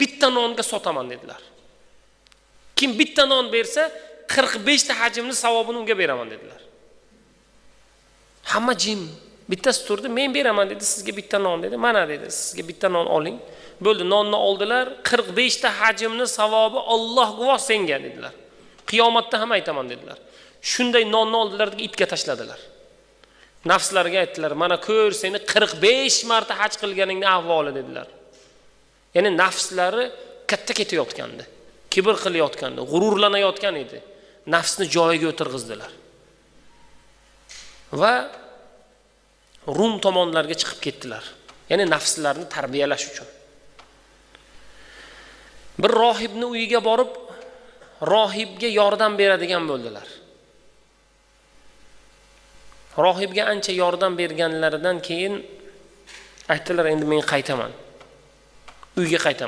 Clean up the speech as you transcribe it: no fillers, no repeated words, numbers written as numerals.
bitta nonga sotaman dedilar. Kim bitta non bersa, 45 ta hajmli savobini unga beraman dedilar. Hamma jim. Bittasi turdi, men beraman dedi, sizga bitta non dedi. Mana dedi, sizga bitta non oling. Bo'ldi, nonni oldilar, 45 ta hajmli savobi Alloh guvoh senga dedilar. Qiyomatda ham aytaman dedilar. Shunday nonni oldilar, itga tashladilar. Nafslariga aytdilar, mana ko'r, seni 45 marta haj qilganingning ahvoli dedilar. Ya'ni nafslari katta ketayotgandi, kibr qilayotgandi, g'ururlanayotgan edi. Nafsni joyiga o'tirg'izdilar. Va Rum tomonlarga chiqib ketdilar. Ya'ni nafslarni tarbiyalash uchun. Bir rohibni uyiga borib, rohibga yordam beradigan bo'ldilar. Rohibga ancha yordam berganlaridan keyin aytdilar, endi men qaytaman. Uyga qaytaman.